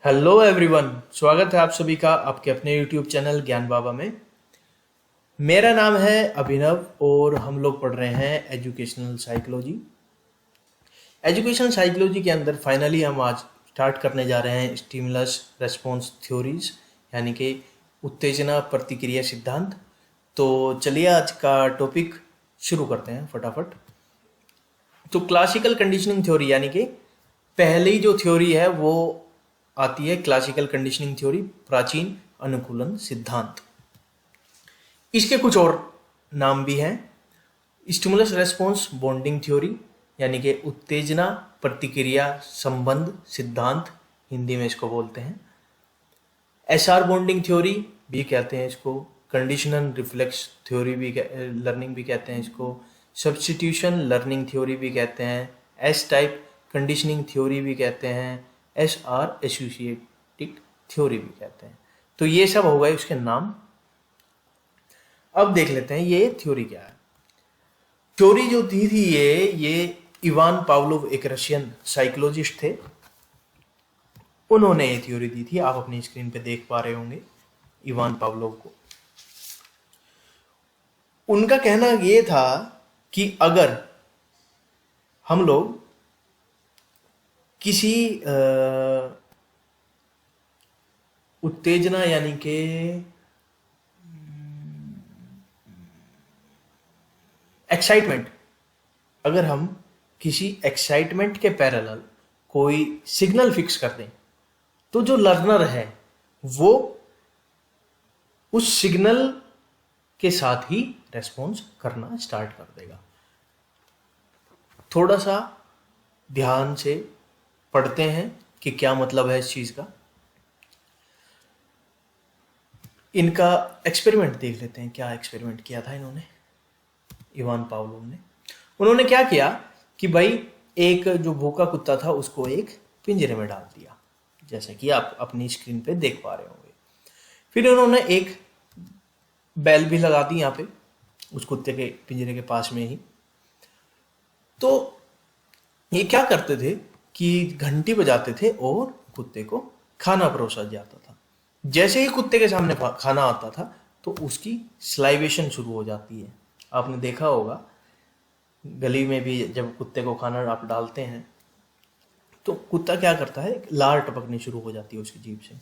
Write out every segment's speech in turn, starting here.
Hello everyone, स्वागत है आप सभी का आपके अपने यूट्यूब चैनल ज्ञान बाबा में। मेरा नाम है अभिनव और हम लोग पढ़ रहे हैं एजुकेशनल साइकोलॉजी। एजुकेशनल साइकोलॉजी के अंदर फाइनली हम आज स्टार्ट करने जा रहे हैं स्टिमुलस रेस्पॉन्स थ्योरीज, यानी कि उत्तेजना प्रतिक्रिया सिद्धांत। तो चलिए आज का टॉपिक शुरू करते हैं फटाफट। तो क्लासिकल कंडीशनिंग थ्योरी, यानी कि पहली जो थ्योरी है वो आती है क्लासिकल कंडीशनिंग थ्योरी, प्राचीन अनुकूलन सिद्धांत। इसके कुछ और नाम भी हैं। स्टिमुलस रेस्पॉन्स बॉन्डिंग थ्योरी, यानी कि उत्तेजना प्रतिक्रिया संबंध सिद्धांत, हिंदी में इसको बोलते हैं। एसआर बॉन्डिंग थ्योरी भी कहते हैं इसको। कंडीशनल रिफ्लेक्स थ्योरी भी लर्निंग भी कहते हैं इसको। सब्स्टिट्यूशन लर्निंग थ्योरी भी कहते हैं। एस टाइप कंडीशनिंग थ्योरी भी कहते हैं। एस आर एसोसिएटिव थ्योरी भी कहते हैं। तो ये सब हो गए उसके नाम। अब देख लेते हैं ये थ्योरी क्या है। थ्योरी जो दी थी ये इवान पावलोव, एक रशियन साइकोलॉजिस्ट थे, उन्होंने ये थ्योरी दी थी। आप अपनी स्क्रीन पे देख पा रहे होंगे इवान पावलोव को। उनका कहना ये था कि अगर हम लोग किसी उत्तेजना, यानी कि एक्साइटमेंट, अगर हम किसी एक्साइटमेंट के पैरेलल कोई सिग्नल फिक्स कर दें तो जो लर्नर है वो उस सिग्नल के साथ ही रेस्पॉन्स करना स्टार्ट कर देगा। थोड़ा सा ध्यान से पढ़ते हैं कि क्या मतलब है इस चीज का। इनका एक्सपेरिमेंट देख लेते हैं। क्या एक्सपेरिमेंट किया था इन्होंने, इवान पावलोव ने। उन्होंने क्या किया कि भाई एक जो भूखा कुत्ता था उसको एक पिंजरे में डाल दिया, जैसे कि आप अपनी स्क्रीन पे देख पा रहे होंगे। फिर उन्होंने एक बेल भी लगा दी यहाँ पे उस कुत्ते के पिंजरे के पास में ही। तो ये क्या करते थे कि घंटी बजाते थे और कुत्ते को खाना परोसा जाता था। जैसे ही कुत्ते के सामने खाना आता था तो उसकी स्लाइवेशन शुरू हो जाती है। आपने देखा होगा गली में भी जब कुत्ते को खाना आप डालते हैं तो कुत्ता क्या करता है, लार टपकनी शुरू हो जाती है उसकी जीभ से।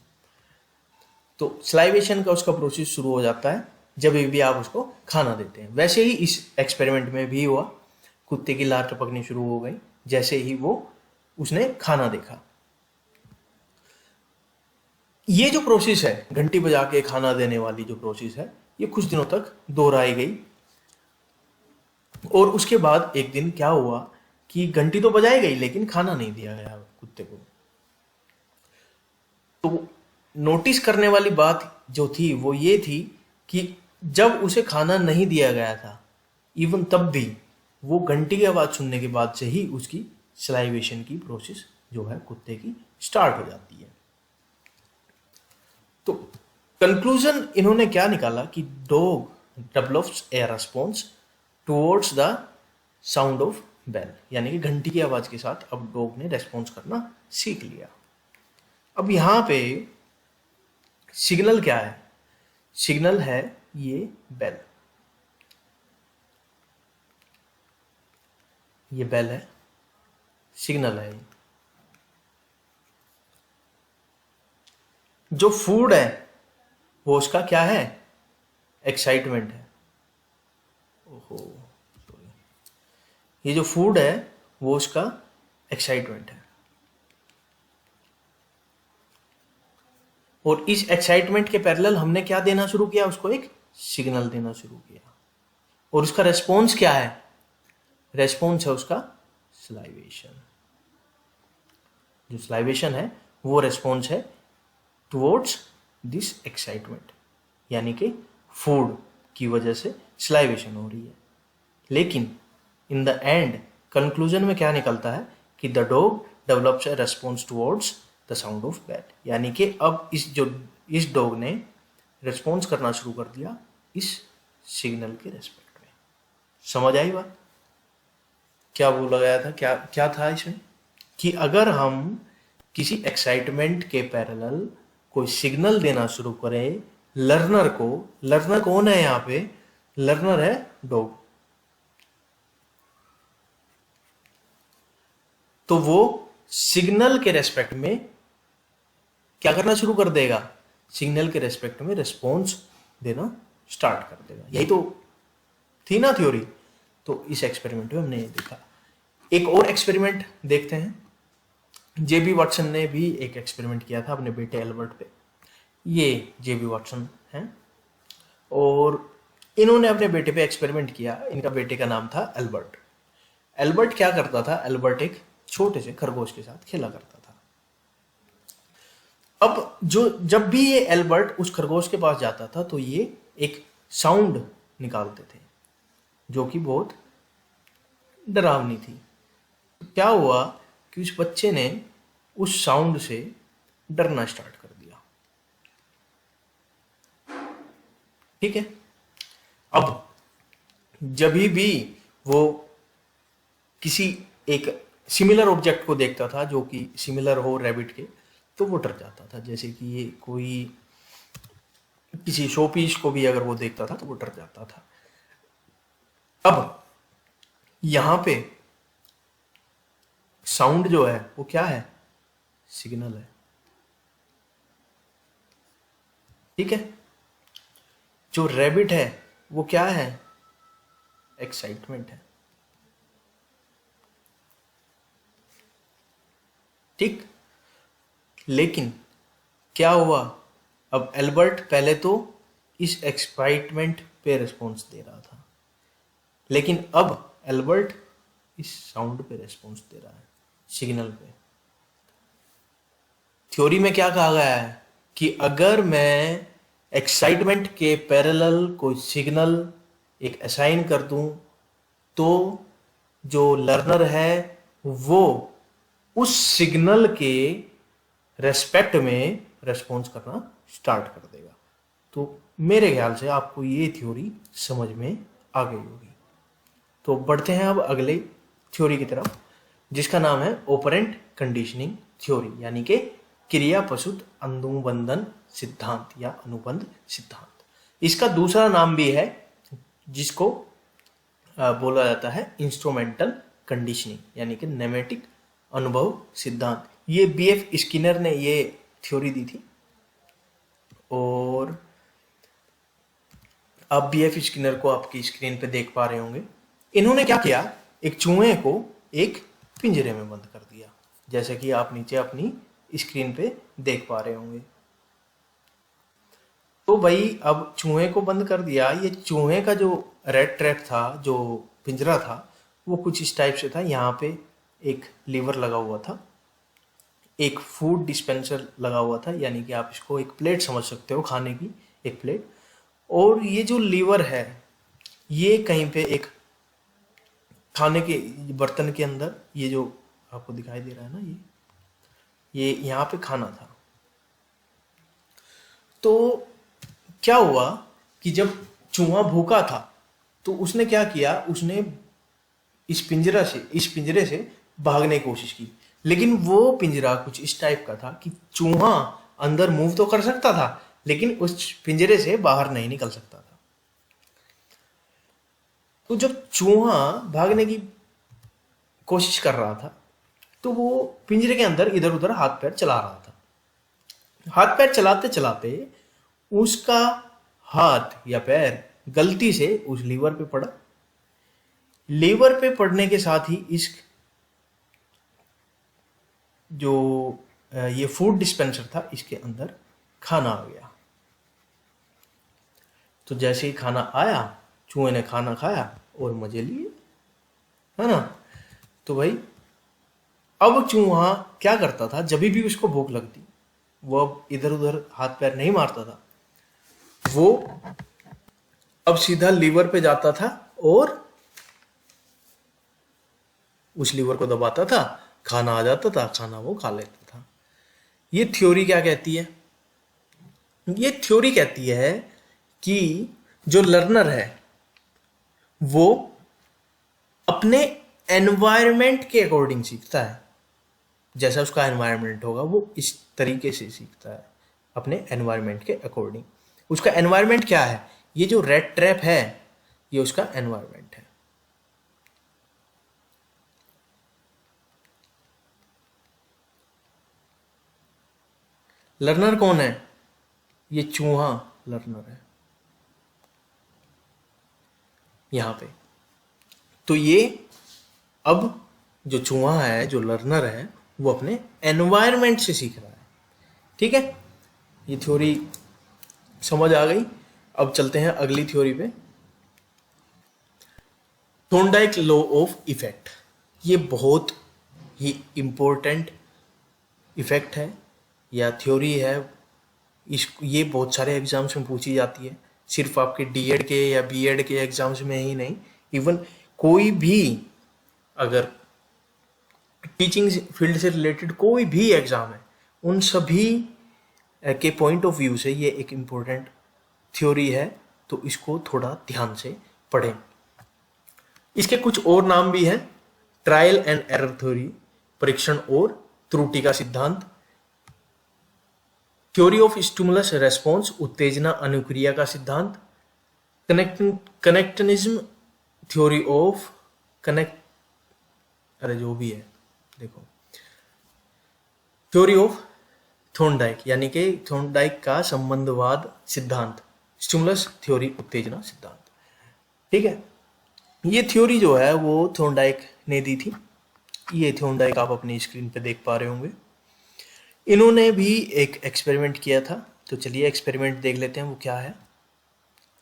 तो स्लाइवेशन का उसका प्रोसेस शुरू हो जाता है जब भी आप उसको खाना देते हैं। वैसे ही इस एक्सपेरिमेंट में भी हुआ, कुत्ते की लार टपकनी शुरू हो गई जैसे ही उसने खाना देखा। ये जो प्रोसेस है, घंटी बजा के खाना देने वाली जो प्रोसेस है, ये कुछ दिनों तक दोहराई गई। और उसके बाद एक दिन क्या हुआ कि घंटी तो बजाई गई लेकिन खाना नहीं दिया गया कुत्ते को। तो नोटिस करने वाली बात जो थी वो ये थी कि जब उसे खाना नहीं दिया गया था, इवन तब भी वो घंटी की आवाज सुनने के बाद से ही उसकी सलाइवेशन की प्रोसेस जो है कुत्ते की स्टार्ट हो जाती है। तो कंक्लूजन इन्होंने क्या निकाला कि dog develops a response towards the sound of bell, यानी कि घंटी की आवाज के साथ अब डॉग ने रेस्पॉन्स करना सीख लिया। अब यहां पे सिग्नल क्या है? सिग्नल है ये बेल। ये बेल है, सिग्नल है। जो फूड है वो उसका क्या है? एक्साइटमेंट है। ओहो सॉरी, ये जो फूड है वो उसका एक्साइटमेंट है। और इस एक्साइटमेंट के पैरेलल हमने क्या देना शुरू किया? उसको एक सिग्नल देना शुरू किया। और उसका रेस्पॉन्स क्या है? रेस्पॉन्स है उसका सलाइवेशन। जो सलाइवेशन है वो रेस्पॉन्स है टुवर्ड्स दिस एक्साइटमेंट, यानी कि फूड की वजह से सलाइवेशन हो रही है। लेकिन इन द एंड कंक्लूजन में क्या निकलता है कि the dog develops a response towards the sound of bell, यानी कि अब इस डॉग ने रेस्पॉन्स करना शुरू कर दिया इस सिग्नल के रेस्पेक्ट में। समझ आई बात? क्या बोला गया था? क्या क्या था इसमें कि अगर हम किसी एक्साइटमेंट के पैरेलल कोई सिग्नल देना शुरू करे लर्नर को। लर्नर कौन है यहां पे? लर्नर है डॉग। तो वो सिग्नल के रेस्पेक्ट में क्या करना शुरू कर देगा? सिग्नल के रेस्पेक्ट में रिस्पॉन्स देना स्टार्ट कर देगा। यही तो थी ना थ्योरी। तो इस एक्सपेरिमेंट में हमने ये देखा। एक और एक्सपेरिमेंट देखते हैं। जेबी वाटसन ने भी एक एक्सपेरिमेंट किया था अपने बेटे एल्बर्ट पे। ये जेबी वाटसन हैं और इन्होंने अपने बेटे पे एक्सपेरिमेंट किया। इनका बेटे का नाम था एल्बर्ट। एल्बर्ट क्या करता था? एल्बर्ट एक छोटे से खरगोश के साथ खेला करता था। अब जब भी ये एल्बर्ट उस खरगोश के पास जाता था तो ये एक साउंड निकालते थे जो कि बहुत डरावनी थी। क्या हुआ कि उस बच्चे ने उस साउंड से डरना स्टार्ट कर दिया। ठीक है। अब जब भी वो किसी एक सिमिलर ऑब्जेक्ट को देखता था जो कि सिमिलर हो रैबिट के, तो वो डर जाता था। जैसे कि ये कोई किसी शोपीस को भी अगर वो देखता था तो वो डर जाता था। अब यहां पे साउंड जो है वो क्या है? सिग्नल है। ठीक है। जो रैबिट है वो क्या है? एक्साइटमेंट है। ठीक। लेकिन क्या हुआ? अब एल्बर्ट पहले तो इस एक्साइटमेंट पे रिस्पॉन्स दे रहा था, लेकिन अब एल्बर्ट इस साउंड पे रिस्पॉन्स दे रहा है, सिग्नल पे। थ्योरी में क्या कहा गया है कि अगर मैं एक्साइटमेंट के पैरेलल कोई सिग्नल एक असाइन कर दूं तो जो लर्नर है वो उस सिग्नल के रेस्पेक्ट में रेस्पॉन्स करना स्टार्ट कर देगा। तो मेरे ख्याल से आपको ये थ्योरी समझ में आ गई होगी। तो बढ़ते हैं अब अगले थ्योरी की तरफ, जिसका नाम है ऑपरेंट कंडीशनिंग थ्योरी, यानी कि क्रिया प्रसूत अनुबंधन सिद्धांत या अनुबंध सिद्धांत। इसका दूसरा नाम भी है जिसको बोला जाता है इंस्ट्रूमेंटल कंडीशनिंग, यानी कि नेमेटिक अनुभव सिद्धांत। ये बीएफ स्किनर ने ये थ्योरी दी थी और आप बीएफ स्किनर को आपकी स्क्रीन पे देख पा रहे होंगे। इन्होंने क्या किया? एक चूहे को एक पिंजरे में बंद कर दिया, जैसे कि आप नीचे अपनी स्क्रीन पे देख पा रहे होंगे। तो भाई अब चूहे को बंद कर दिया। ये चूहे का जो रेड ट्रैप था, जो पिंजरा था, वो कुछ इस टाइप से था। यहाँ पे एक लीवर लगा हुआ था, एक फूड डिस्पेंसर लगा हुआ था, यानी कि आप इसको एक प्लेट समझ सकते हो, खाने की एक प्लेट। और ये जो लीवर है ये कहीं पे एक खाने के बर्तन के अंदर, ये जो आपको दिखाई दे रहा है ना, ये यहाँ पे खाना था। तो क्या हुआ कि जब चूहा भूखा था तो उसने क्या किया? उसने इस पिंजरे से भागने की कोशिश की, लेकिन वो पिंजरा कुछ इस टाइप का था कि चूहा अंदर मूव तो कर सकता था लेकिन उस पिंजरे से बाहर नहीं निकल सकता था। तो जब चूहा भागने की कोशिश कर रहा था तो वो पिंजरे के अंदर इधर उधर हाथ पैर चला रहा था। हाथ पैर चलाते चलाते उसका हाथ या पैर गलती से उस लीवर पे पड़ा। लीवर पे पड़ने के साथ ही इस जो ये फूड डिस्पेंसर था इसके अंदर खाना आ गया। तो जैसे ही खाना आया, चूहे ने खाना खाया और मजे लिए, है ना। तो भाई अब चूहा क्या करता था? जब भी उसको भूख लगती, वो अब इधर उधर हाथ पैर नहीं मारता था, वो अब सीधा लीवर पे जाता था और उस लीवर को दबाता था, खाना आ जाता था, खाना वो खा लेता था। ये थ्योरी क्या कहती है? ये थ्योरी कहती है कि जो लर्नर है वो अपने एनवायरनमेंट के अकॉर्डिंग सीखता है। जैसा उसका एनवायरनमेंट होगा वो इस तरीके से सीखता है, अपने एनवायरनमेंट के अकॉर्डिंग। उसका एनवायरनमेंट क्या है? ये जो रेड ट्रैप है ये उसका एनवायरनमेंट है। लर्नर कौन है? ये चूहा लर्नर है यहां पे। तो ये अब जो चूहा है, जो लर्नर है, वो अपने एनवायरनमेंट से सीख रहा है। ठीक है, ये थ्योरी समझ आ गई। अब चलते हैं अगली थ्योरी पे, थॉर्नडाइक लॉ ऑफ इफेक्ट। ये बहुत ही इंपॉर्टेंट इफेक्ट है या थ्योरी है। ये बहुत सारे एग्जाम्स में पूछी जाती है, सिर्फ आपके डीएड के या बीएड के एग्जाम्स में ही नहीं, इवन कोई भी अगर टीचिंग फील्ड से रिलेटेड कोई भी एग्जाम है, उन सभी के पॉइंट ऑफ व्यू से ये एक इम्पोर्टेंट थ्योरी है। तो इसको थोड़ा ध्यान से पढ़ें। इसके कुछ और नाम भी हैं, ट्रायल एंड एरर थ्योरी, परीक्षण और त्रुटि का सिद्धांत, थ्योरी ऑफ स्टिमुलस रेस्पॉन्स, उत्तेजना अनुक्रिया का सिद्धांत, कनेक्टनिज्म थ्योरी ऑफ जो भी है देखो, थ्योरी ऑफ थॉर्नडाइक यानी कि थॉर्नडाइक का संबंधवाद सिद्धांत, स्टिमुलस थ्योरी उत्तेजना सिद्धांत। ठीक है, ये थ्योरी जो है वो थॉर्नडाइक ने दी थी। ये थॉर्नडाइक आप अपनी स्क्रीन पे देख पा रहे होंगे। इन्होंने भी एक एक्सपेरिमेंट किया था, तो चलिए एक्सपेरिमेंट देख लेते हैं वो क्या है।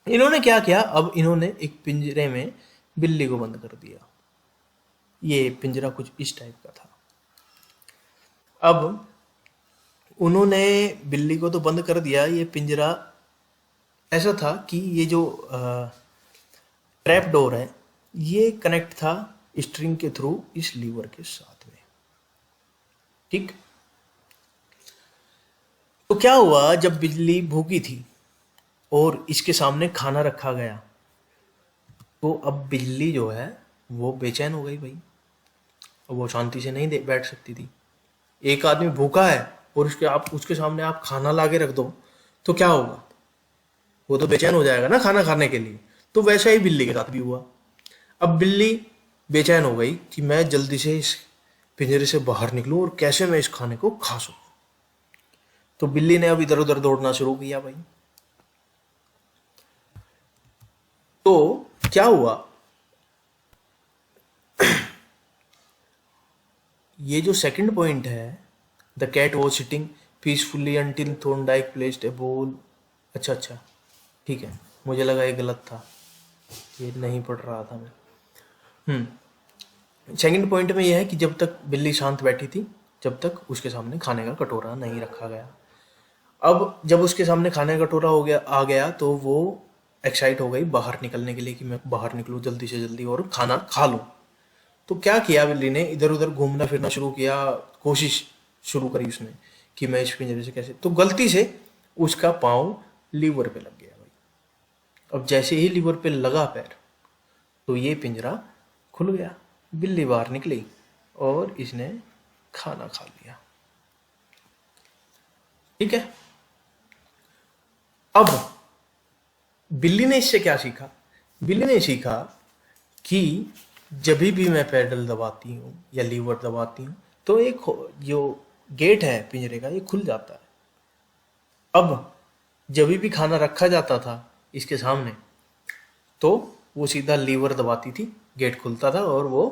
इन्होंने क्या किया, अब इन्होंने एक पिंजरे में बिल्ली को बंद कर दिया। ये पिंजरा कुछ इस टाइप का था। अब उन्होंने बिल्ली को तो बंद कर दिया, ये पिंजरा ऐसा था कि ये जो ट्रैप डोर है ये कनेक्ट था स्ट्रिंग के थ्रू इस लीवर के साथ में। ठीक, तो क्या हुआ, जब बिल्ली भूखी थी और इसके सामने खाना रखा गया, तो अब बिल्ली जो है वो बेचैन हो गई भाई। अब वो शांति से नहीं बैठ सकती थी। एक आदमी भूखा है और उसके सामने आप खाना लाके रख दो तो क्या होगा, वो तो बेचैन हो जाएगा ना खाना खाने के लिए। तो वैसा ही बिल्ली के साथ भी हुआ। अब बिल्ली बेचैन हो गई कि मैं जल्दी से इस पिंजरे से बाहर निकलूं और कैसे मैं इस खाने को खा सकूं। तो बिल्ली ने अब इधर उधर दौड़ना शुरू किया भाई। तो क्या हुआ, ये जो सेकंड पॉइंट है, the cat was sitting peacefully until Thorndike placed a ball. अच्छा, ठीक है, मुझे लगा ये गलत था, ये नहीं पढ़ रहा था मैं। सेकंड पॉइंट में यह है कि जब तक बिल्ली शांत बैठी थी, जब तक उसके सामने खाने का कटोरा नहीं रखा गया। अब जब उसके सामने खाने का कटोरा आ गया तो वो एक्साइट हो गई बाहर निकलने के लिए कि मैं बाहर निकलूं जल्दी से जल्दी और खाना खा लूं। तो क्या किया, बिल्ली ने इधर उधर घूमना फिरना शुरू किया, कोशिश शुरू करी उसने कि मैं इस पिंजरे से कैसे। तो गलती से उसका पाँव लीवर पे लग गया भाई। अब जैसे ही लीवर पे लगा पैर, तो ये पिंजरा खुल गया, बिल्ली बाहर निकली और इसने खाना खा लिया। ठीक है, अब बिल्ली ने इससे क्या सीखा? बिल्ली ने सीखा कि जब भी मैं पैडल दबाती हूँ या लीवर दबाती हूँ तो एक जो गेट है पिंजरे का ये खुल जाता है। अब जब भी खाना रखा जाता था इसके सामने तो वो सीधा लीवर दबाती थी, गेट खुलता था और वो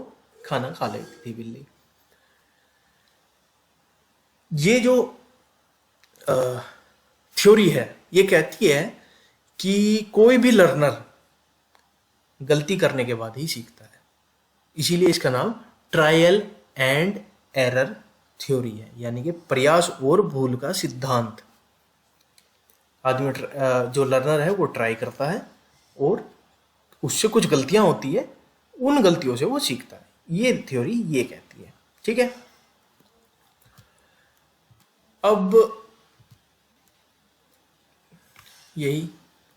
खाना खा लेती थी बिल्ली। ये जो थ्योरी है ये कहती है कि कोई भी लर्नर गलती करने के बाद ही सीखता है, इसीलिए इसका नाम ट्रायल एंड एरर थ्योरी है, यानी कि प्रयास और भूल का सिद्धांत। आदमी जो लर्नर है वो ट्राई करता है और उससे कुछ गलतियां होती है, उन गलतियों से वो सीखता है। ये थ्योरी ये कहती है। ठीक है, अब यही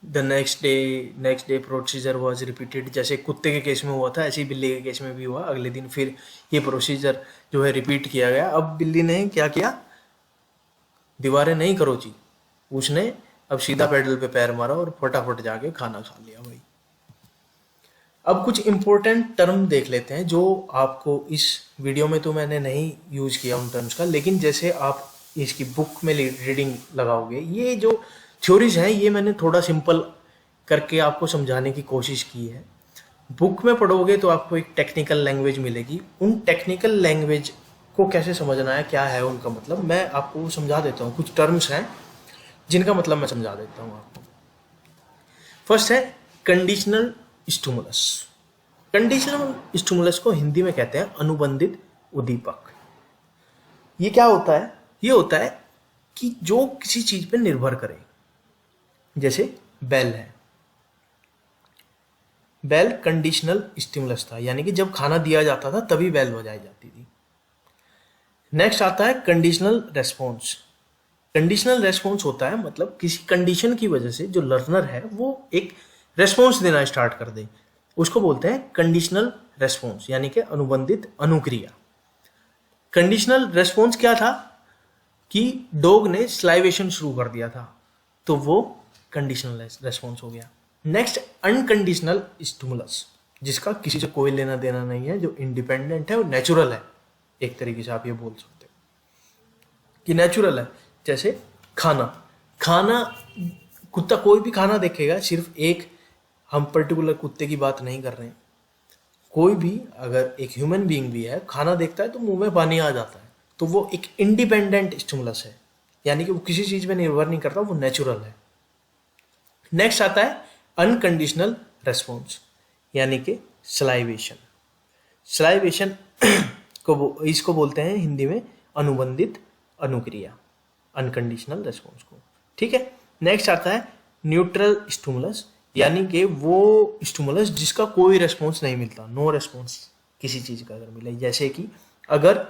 the next day procedure was repeated. जैसे कुत्ते के केस में हुआ था, ऐसे ही बिल्ली के केस में भी हुआ। अगले दिन फिर ये प्रोसीजर जो है रिपीट किया गया। अब बिल्ली ने क्या किया, दीवारें नहीं खरोची, उसने अब सीधा पेडल पे पैर मारा और फटाफट जाके खाना खा लिया भाई। अब कुछ इंपॉर्टेंट टर्म देख लेते हैं जो आपको इस वीडियो में तो मैंने नहीं यूज किया उन टर्म्स का, लेकिन जैसे आप इसकी बुक में रीडिंग लगाओगे, ये जो थ्योरीज हैं ये मैंने थोड़ा सिंपल करके आपको समझाने की कोशिश की है। बुक में पढ़ोगे तो आपको एक टेक्निकल लैंग्वेज मिलेगी, उन टेक्निकल लैंग्वेज को कैसे समझना है, क्या है उनका मतलब, मैं आपको समझा देता हूँ। कुछ टर्म्स हैं जिनका मतलब मैं समझा देता हूँ आपको। फर्स्ट है कंडीशनल स्टिमुलस। कंडीशनल स्टिमुलस को हिंदी में कहते हैं अनुबंधित उद्दीपक। ये क्या होता है, ये होता है कि जो किसी चीज पे निर्भर करे। जैसे बेल है, बेल कंडीशनल स्टिमुलस था, यानी कि जब खाना दिया जाता था तभी बेल बजाई जाती थी। नेक्स्ट आता है कंडीशनल रेस्पॉन्स। कंडीशनल रेस्पॉन्स होता है मतलब किसी कंडीशन की वजह से जो लर्नर है वो एक रेस्पॉन्स देना स्टार्ट कर दे, उसको बोलते हैं कंडीशनल रेस्पॉन्स, यानी कि अनुबंधित अनुक्रिया। कंडीशनल रेस्पॉन्स क्या था कि डॉग ने स्लाइवेशन शुरू कर दिया था, तो वो कंडीशनल रेस्पॉन्स हो गया। नेक्स्ट अनकंडीशनल स्टिमुलस, जिसका किसी से कोई लेना देना नहीं है, जो इंडिपेंडेंट है और नेचुरल है। एक तरीके से आप ये बोल सकते हो कि नेचुरल है। जैसे खाना, खाना कुत्ता कोई भी खाना देखेगा, सिर्फ एक हम पर्टिकुलर कुत्ते की बात नहीं कर रहे हैं, कोई भी अगर एक ह्यूमन बीइंग भी है, खाना देखता है तो मुंह में पानी आ जाता है, तो वो एक इंडिपेंडेंट स्टिमुलस है, यानी कि वो किसी चीज पे निर्भर नहीं करता, वो नेचुरल है। नेक्स्ट आता है अनकंडीशनल रेस्पॉन्स, यानी कि सलाइवेशन। सलाइवेशन को इसको बोलते हैं हिंदी में अनुबंधित अनुक्रिया, अनकंडीशनल रेस्पॉन्स को। ठीक है। नेक्स्ट आता है न्यूट्रल स्टिमुलस, यानी कि वो स्टिमुलस जिसका कोई रेस्पॉन्स नहीं मिलता, नो रेस्पॉन्स किसी चीज का अगर मिले। जैसे कि अगर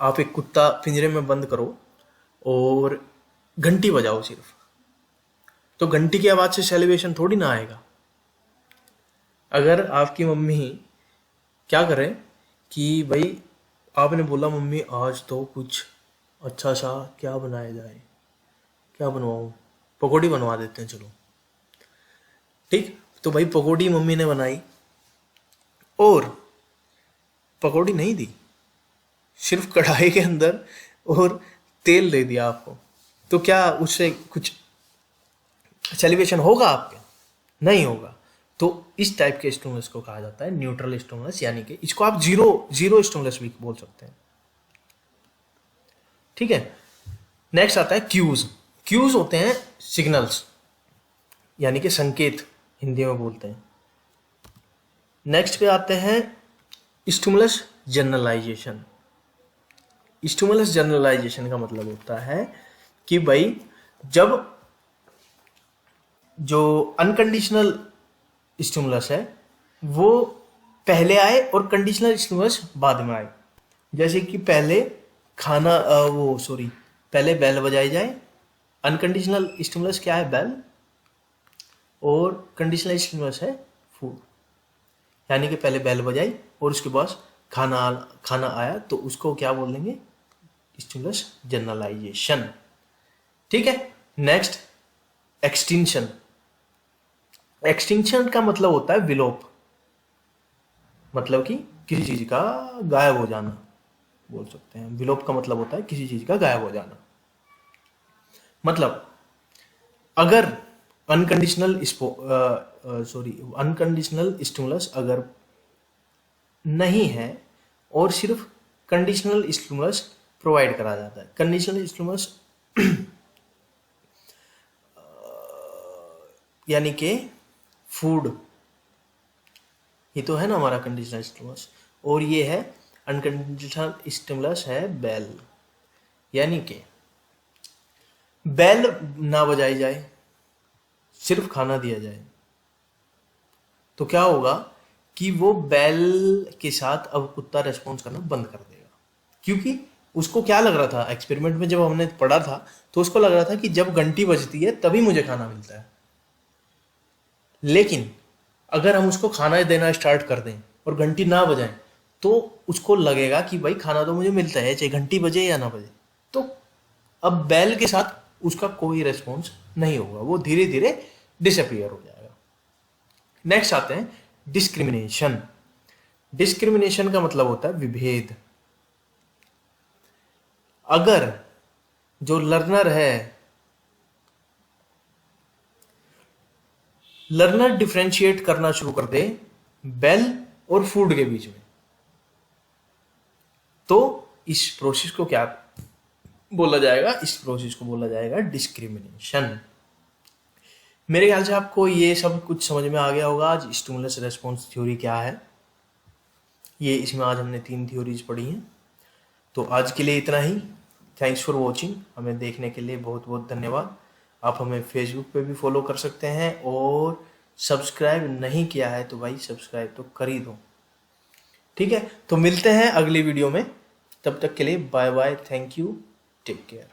आप एक कुत्ता पिंजरे में बंद करो और घंटी बजाओ सिर्फ, तो घंटी की आवाज से सेलिब्रेशन थोड़ी ना आएगा। अगर आपकी मम्मी क्या करे कि भाई आपने बोला मम्मी आज तो कुछ अच्छा सा क्या बनाया जाए, क्या बनवाऊं, पकौड़ी बनवा देते हैं चलो, ठीक, तो भाई पकौड़ी मम्मी ने बनाई और पकौड़ी नहीं दी, सिर्फ कढ़ाई के अंदर और तेल दे दिया आपको, तो क्या उससे कुछ सेलिब्रेशन होगा आपके? नहीं होगा। तो इस टाइप के स्टिमुलस को कहा जाता है न्यूट्रल स्टिमुलस, यानी कि इसको आप जीरो स्टिमुलस भी बोल सकते हैं। ठीक है। नेक्स्ट आता है क्यूज। क्यूज होते हैं सिग्नल्स, यानी कि संकेत हिंदी में बोलते हैं। नेक्स्ट पे आते हैं स्टिमुलस जनरलाइजेशन। स्टिमुलस जनरलाइजेशन का मतलब होता है कि भाई जब जो अनकंडीशनल स्टिमुलस है वो पहले आए और कंडीशनल स्टिमुलस बाद में आए। जैसे कि पहले पहले बेल बजाई जाए, अनकंडीशनल स्टिमुलस क्या है, बेल, और कंडीशनल स्टिमुलस है फूड, यानी कि पहले बेल बजाई और उसके बाद खाना आया, तो उसको क्या बोल देंगे, स्टिमुलस जनरलाइजेशन। ठीक है। Next extinction. एक्सटिंक्शन का मतलब होता है विलोप, मतलब कि किसी चीज का गायब हो जाना बोल सकते हैं। विलोप का मतलब होता है किसी चीज का गायब हो जाना। मतलब अगर अनकंडीशनल स्टिमुलस अगर नहीं है और सिर्फ कंडीशनल स्टिमुलस प्रोवाइड करा जाता है। कंडीशनल स्टिमुलस यानी कि फूड, ये तो है ना हमारा कंडीशनल स्टिमुलस, और ये है अनकंडीशनल स्टिमुलस है बेल, यानी कि बेल ना बजाई जाए, सिर्फ खाना दिया जाए, तो क्या होगा कि वो बेल के साथ अब कुत्ता रेस्पॉन्स करना बंद कर देगा। क्योंकि उसको क्या लग रहा था, एक्सपेरिमेंट में जब हमने पढ़ा था तो उसको लग रहा था कि जब घंटी बजती है तभी मुझे खाना मिलता है, लेकिन अगर हम उसको खाना देना स्टार्ट कर दें और घंटी ना बजाएं तो उसको लगेगा कि भाई खाना तो मुझे मिलता है, चाहे घंटी बजे या ना बजे। तो अब बैल के साथ उसका कोई रेस्पॉन्स नहीं होगा, वो धीरे धीरे डिसअपियर हो जाएगा। नेक्स्ट आते हैं डिस्क्रिमिनेशन। डिस्क्रिमिनेशन का मतलब होता है विभेद। अगर जो लर्नर है, लर्नर डिफरेंशिएट करना शुरू कर दे बेल और फूड के बीच में, तो इस प्रोसेस को क्या बोला जाएगा? इस प्रोसेस को बोला जाएगा डिस्क्रिमिनेशन। मेरे ख्याल से आपको ये सब कुछ समझ में आ गया होगा आज स्टिमुलस रेस्पॉन्स थ्योरी क्या है। ये इसमें आज हमने 3 थ्योरीज पढ़ी हैं। तो आज के लिए इतना ही। Thanks for watching. हमें देखने के लिए बहुत बहुत धन्यवाद। आप हमें फेसबुक पे भी फॉलो कर सकते हैं, और सब्सक्राइब नहीं किया है तो भाई सब्सक्राइब तो कर ही दो। ठीक है, तो मिलते हैं अगली वीडियो में। तब तक के लिए bye bye, thank you, take care.